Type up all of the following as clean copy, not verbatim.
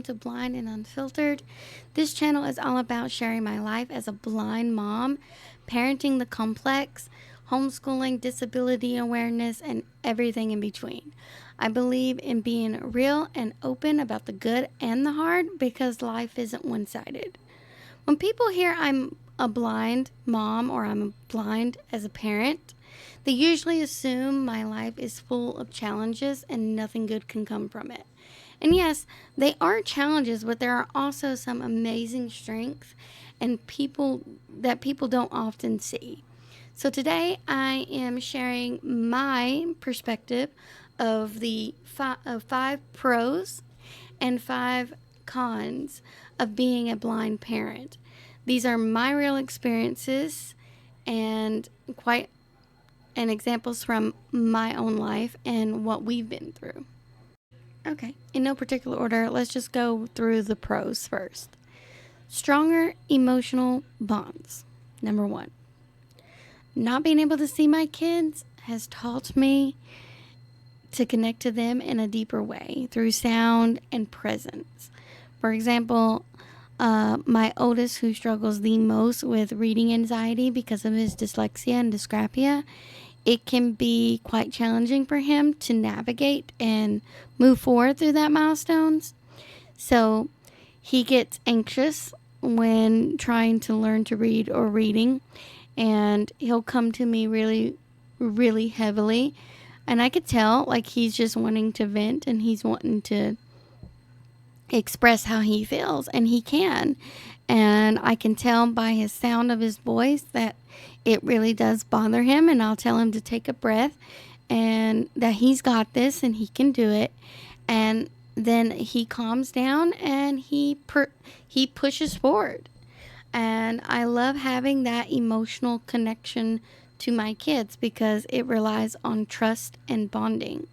welcome to Blind and Unfiltered. This channel is all about sharing my life as a blind mom, parenting the complex, homeschooling, disability awareness, and everything in between. I believe in being real and open about the good and the hard because life isn't one-sided. When people hear I'm a blind mom or I'm blind as a parent, they usually assume my life is full of challenges and nothing good can come from it. And yes, they are challenges, but there are also some amazing strengths and people don't often see. So today I am sharing my perspective of the five pros and 5 cons of being a blind parent. These are my real experiences and examples from my own life and what we've been through. Okay, in no particular order, let's just go through the pros first. Stronger emotional bonds. Number 1. Not being able to see my kids has taught me to connect to them in a deeper way through sound and presence. For example, my oldest, who struggles the most with reading anxiety because of his dyslexia and dysgraphia, it can be quite challenging for him to navigate and move forward through that milestones. So he gets anxious when trying to learn to read or reading, and he'll come to me really, really heavily. And I could tell like he's just wanting to vent and he's wanting to express how he feels, and he can. And I can tell by his sound of his voice that it really does bother him, and I'll tell him to take a breath and that he's got this and he can do it. And then he calms down and he pushes forward. And I love having that emotional connection to my kids because it relies on trust and bonding.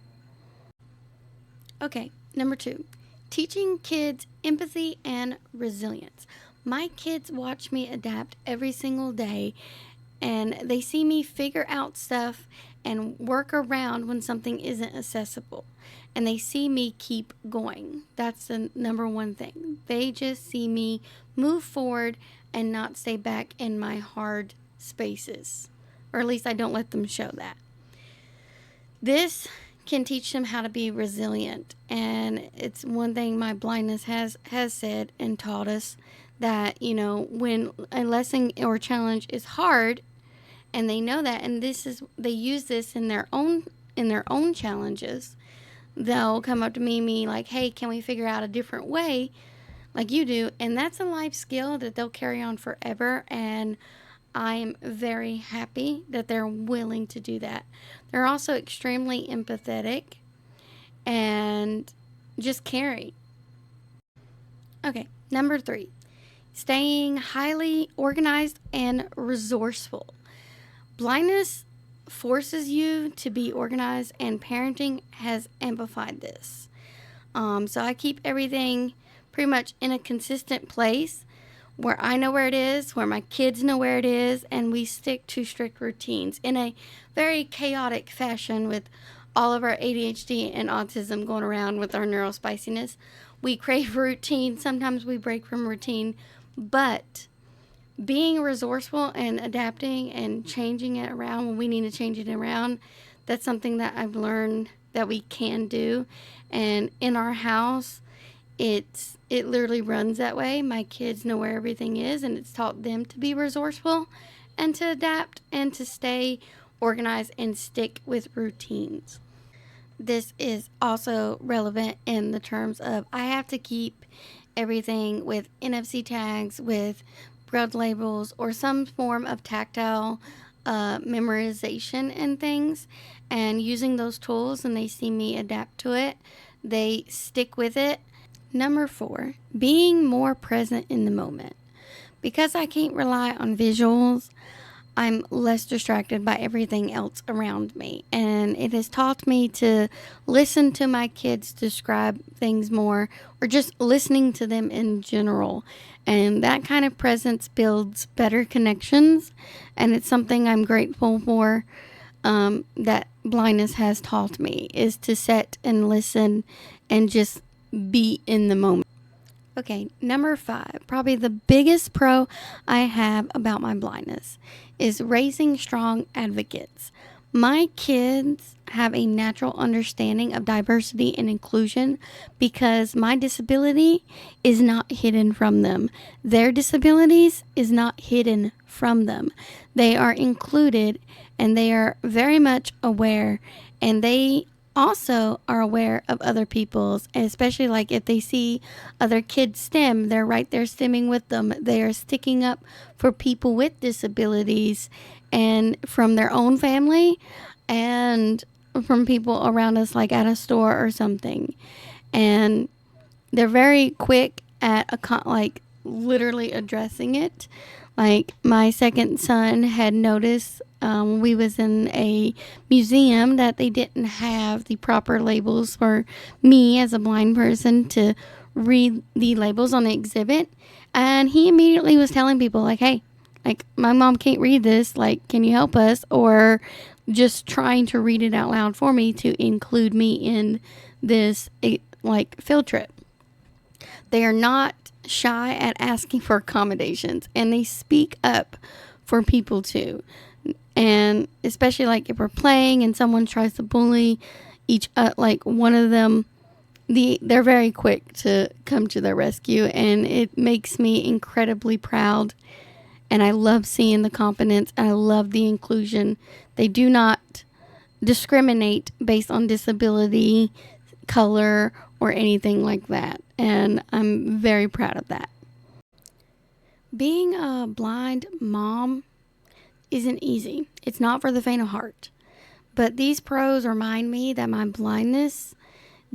Okay, number 2. Teaching kids empathy and resilience. My kids watch me adapt every single day, and they see me figure out stuff and work around when something isn't accessible. And they see me keep going. That's the number 1 thing. They just see me move forward and not stay back in my hard spaces. Or at least I don't let them show that. This can teach them how to be resilient. And it's one thing my blindness has said and taught us, that, when a lesson or challenge is hard, and they know that, and they use this in their own challenges, they'll come up to me like, hey, can we figure out a different way like you do? And that's a life skill that they'll carry on forever, and I'm very happy that they're willing to do that. They're also extremely empathetic and just caring. Okay, number 3. Staying highly organized and resourceful. Blindness forces you to be organized, and parenting has amplified this. So I keep everything pretty much in a consistent place where I know where it is, where my kids know where it is, and we stick to strict routines in a very chaotic fashion with all of our ADHD and autism going around with our neurospiciness. We crave routine. Sometimes we break from routine, but being resourceful and adapting and changing it around when we need to change it around, that's something that I've learned that we can do. And in our house, it literally runs that way. My kids know where everything is, and it's taught them to be resourceful and to adapt and to stay organized and stick with routines. This is also relevant in the terms of I have to keep everything with NFC tags, with bread labels, or some form of tactile memorization and things, and using those tools, and they see me adapt to it. They stick with it. Number 4, being more present in the moment. Because I can't rely on visuals, I'm less distracted by everything else around me. And it has taught me to listen to my kids describe things more, or just listening to them in general. And that kind of presence builds better connections. And it's something I'm grateful for, that blindness has taught me, is to sit and listen and just be in the moment. Okay, number 5, probably the biggest pro I have about my blindness is raising strong advocates. My kids have a natural understanding of diversity and inclusion because my disability is not hidden from them. Their disabilities is not hidden from them. They are included and they are very much aware, and they also are aware of other people's, especially like if they see other kids stem, they're right there stemming with them. They are sticking up for people with disabilities and from their own family and from people around us, like at a store or something. And they're very quick at like literally addressing it. Like my second son had noticed, we was in a museum that they didn't have the proper labels for me as a blind person to read the labels on the exhibit, and he immediately was telling people like, hey, like my mom can't read this, like can you help us, or just trying to read it out loud for me to include me in this like field trip. They are not shy at asking for accommodations, and they speak up for people too. And especially like if we're playing and someone tries to bully like one of them, they're very quick to come to their rescue, and it makes me incredibly proud. And I love seeing the confidence. I love the inclusion. They do not discriminate based on disability, color, or anything like that. And I'm very proud of that. Being a blind mom isn't easy. It's not for the faint of heart. But these pros remind me that my blindness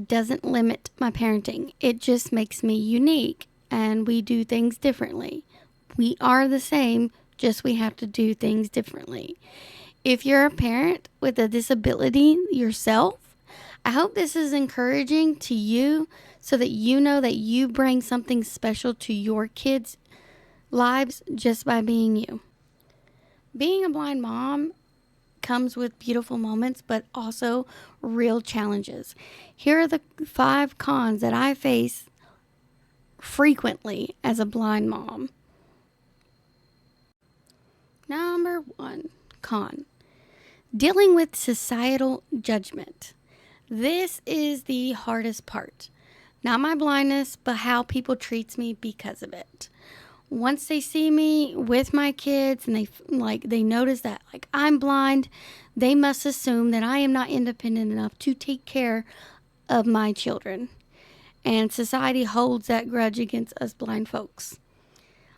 doesn't limit my parenting. It just makes me unique, and we do things differently. We are the same, just we have to do things differently. If you're a parent with a disability yourself, I hope this is encouraging to you so that you know that you bring something special to your kids' lives just by being you. Being a blind mom comes with beautiful moments, but also real challenges. Here are the 5 cons that I face frequently as a blind mom. Number 1, con: dealing with societal judgment. This is the hardest part. Not my blindness, but how people treats me because of it. Once they see me with my kids and they notice that like I'm blind, they must assume that I am not independent enough to take care of my children. And society holds that grudge against us blind folks.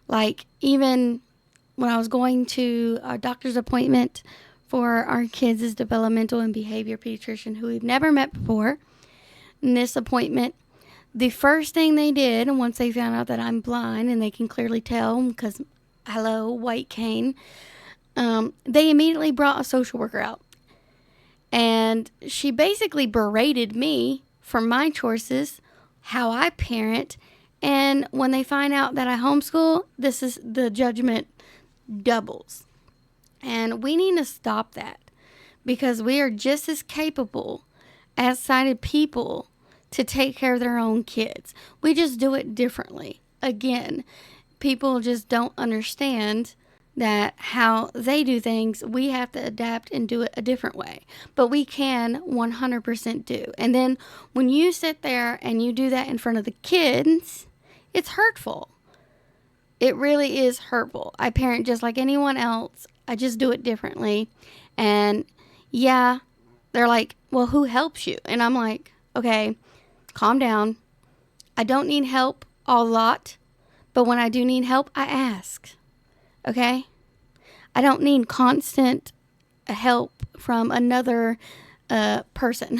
Like even when I was going to a doctor's appointment for our kids' developmental and behavior pediatrician who we've never met before, in this appointment, the first thing they did, and once they found out that I'm blind and they can clearly tell because, hello, white cane, they immediately brought a social worker out. And she basically berated me for my choices, how I parent. And when they find out that I homeschool, this is the judgment doubles. And we need to stop that because we are just as capable as sighted people to take care of their own kids. We just do it differently. Again, people just don't understand that how they do things, we have to adapt and do it a different way. But we can 100% do. And then when you sit there and you do that in front of the kids, it's hurtful. It really is hurtful. I parent just like anyone else. I just do it differently. And yeah, they're like, well, who helps you? And I'm like, okay, calm down. I don't need help a lot, but when I do need help, I ask. Okay? I don't need constant help from another person.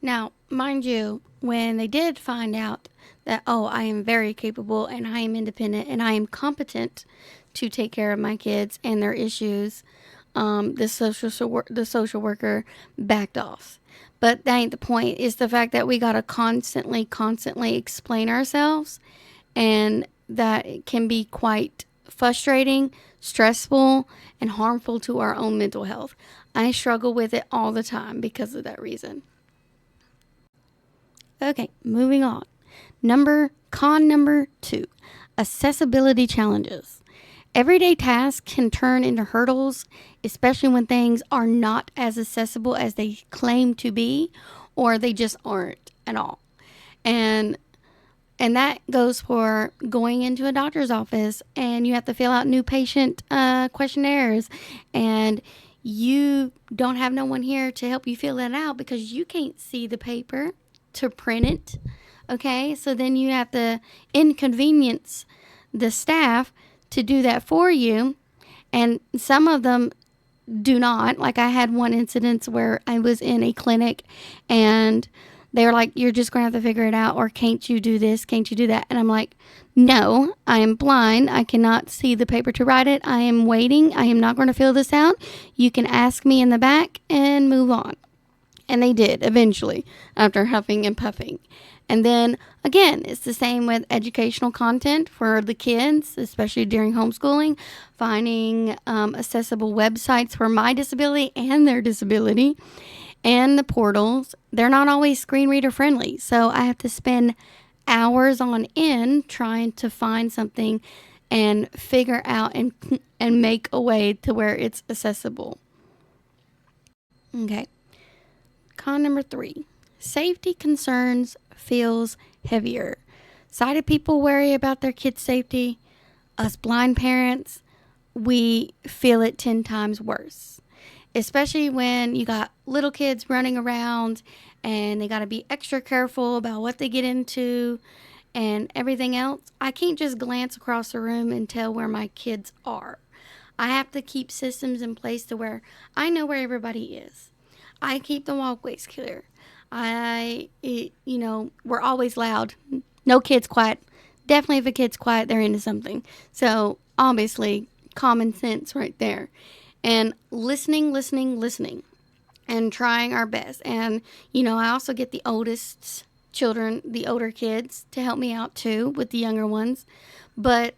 Now, mind you, when they did find out that, oh, I am very capable and I am independent and I am competent to take care of my kids and their issues, the social worker backed off. But that ain't the point. It's the fact that we got to constantly explain ourselves, and that it can be quite frustrating, stressful, and harmful to our own mental health. I struggle with it all the time because of that reason. Okay, moving on. Number 2, accessibility challenges. Everyday tasks can turn into hurdles, especially when things are not as accessible as they claim to be, or they just aren't at all. And and that goes for going into a doctor's office and you have to fill out new patient questionnaires, and you don't have no one here to help you fill that out because you can't see the paper to print it. Okay, so then you have to inconvenience the staff to do that for you, and some of them do not. Like, I had one incident where I was in a clinic and they were like, you're just going to have to figure it out, or can't you do this? Can't you do that? And I'm like, no, I am blind. I cannot see the paper to write it. I am waiting. I am not going to fill this out. You can ask me in the back and move on. And they did eventually after huffing and puffing. And then again, it's the same with educational content for the kids, especially during homeschooling, finding accessible websites for my disability and their disability. And the portals, they're not always screen reader friendly. So I have to spend hours on end trying to find something and figure out and make a way to where it's accessible. Okay. Con number 3, safety concerns feels heavier. Sighted people worry about their kids' safety. Us blind parents, we feel it 10 times worse. Especially when you got little kids running around and they got to be extra careful about what they get into and everything else. I can't just glance across the room and tell where my kids are. I have to keep systems in place to where I know where everybody is. I keep the walkways clear. We're always loud. No kids quiet. Definitely if a kid's quiet, they're into something. So obviously, common sense right there. And listening, and trying our best. And, I also get the oldest children, the older kids, to help me out too with the younger ones. But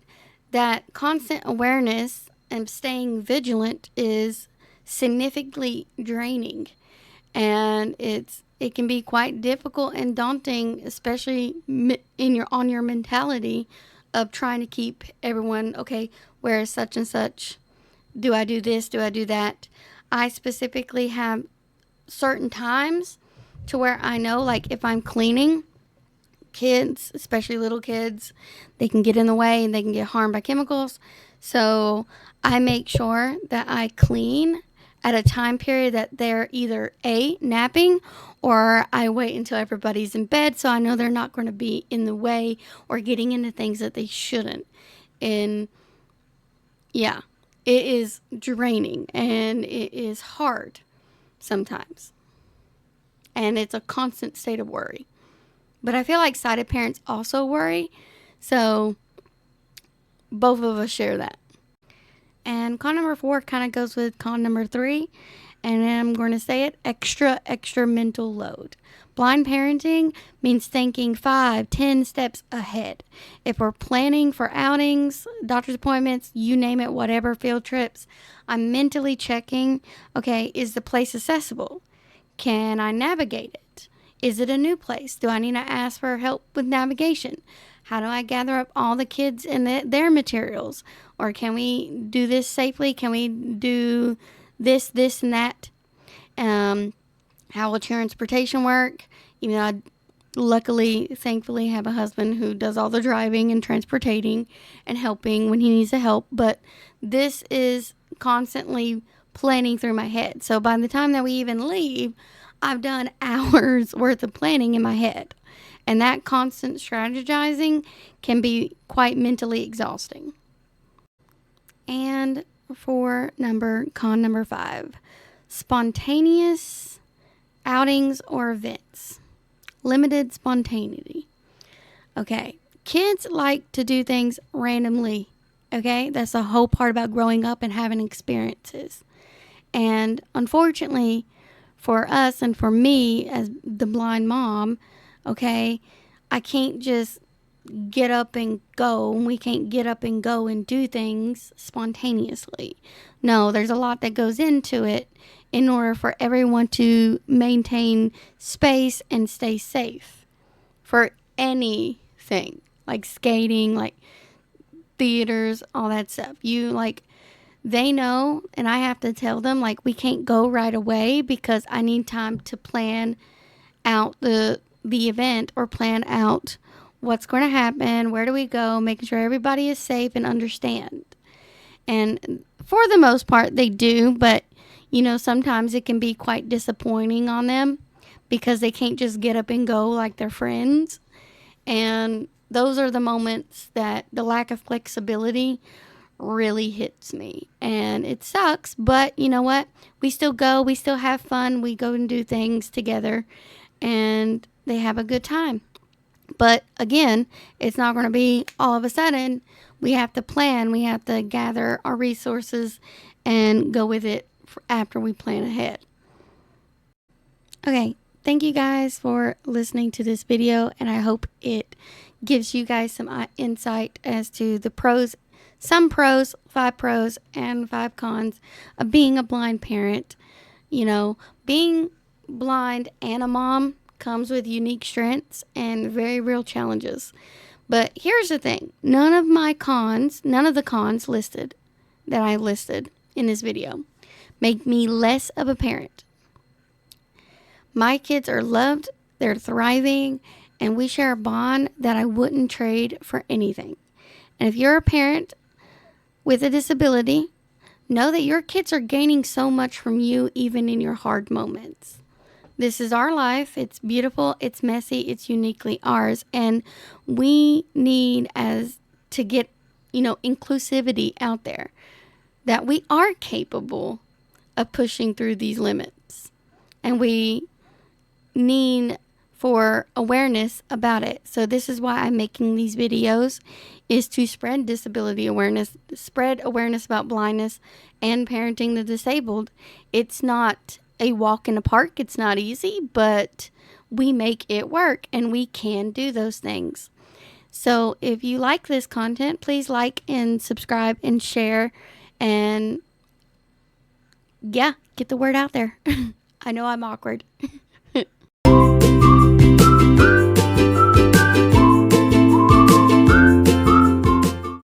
that constant awareness and staying vigilant is significantly draining. And it can be quite difficult and daunting, especially on your mentality of trying to keep everyone, okay, where is such and such? Do I do this? Do I do that? I specifically have certain times to where I know, like if I'm cleaning, kids, especially little kids, they can get in the way and they can get harmed by chemicals. So I make sure that I clean at a time period that they're either napping, or I wait until everybody's in bed so I know they're not going to be in the way or getting into things that they shouldn't. And yeah, it is draining and it is hard sometimes. And it's a constant state of worry. But I feel like sighted parents also worry. So both of us share that. And con number 4 kind of goes with con number 3. And I'm going to say it, extra mental load. Blind parenting means thinking 5, 10 steps ahead. If we're planning for outings, doctor's appointments, you name it, whatever, field trips, I'm mentally checking, okay, is the place accessible? Can I navigate it? Is it a new place? Do I need to ask for help with navigation? How do I gather up all the kids and their materials? Or can we do this safely? Can we do this, and that? How will transportation work? Even though I luckily, thankfully, have a husband who does all the driving and transportating and helping when he needs the help. But this is constantly planning through my head. So by the time that we even leave, I've done hours worth of planning in my head. And that constant strategizing can be quite mentally exhausting. And for con number 5, spontaneous outings or events. Limited spontaneity. Okay, kids like to do things randomly. Okay, that's the whole part about growing up and having experiences. And unfortunately, for us and for me as the blind mom, okay, I can't just get up and go, and we can't get up and go and do things spontaneously. No, there's a lot that goes into it in order for everyone to maintain space and stay safe for anything thing, like skating, like theaters, all that stuff. They know, and I have to tell them, like, we can't go right away because I need time to plan out the event, or plan out what's going to happen, where do we go, making sure everybody is safe and understand. And for the most part, they do, but sometimes it can be quite disappointing on them because they can't just get up and go like their friends. And those are the moments that the lack of flexibility really hits me. And it sucks, but you know what? We still go, we still have fun, we go and do things together, and they have a good time. But again, it's not going to be all of a sudden. We have to plan, we have to gather our resources and go with it after we plan ahead. Okay, thank you guys for listening to this video, and I hope it gives you guys some insight as to the pros, some pros, 5 pros, and 5 cons of being a blind parent. Being blind and a mom comes with unique strengths and very real challenges. But here's the thing. None of the cons listed that I listed in this video make me less of a parent. My kids are loved, they're thriving, and we share a bond that I wouldn't trade for anything. And if you're a parent with a disability, know that your kids are gaining so much from you, even in your hard moments. This is our life. It's beautiful, it's messy, it's uniquely ours, and we need to get, inclusivity out there, that we are capable of pushing through these limits, and we need for awareness about it. So this is why I'm making these videos, is to spread disability awareness, spread awareness about blindness and parenting the disabled. It's not a walk in the park. It's not easy, but we make it work, and we can do those things. So if you like this content, please like and subscribe and share, and yeah, get the word out there. I know I'm awkward.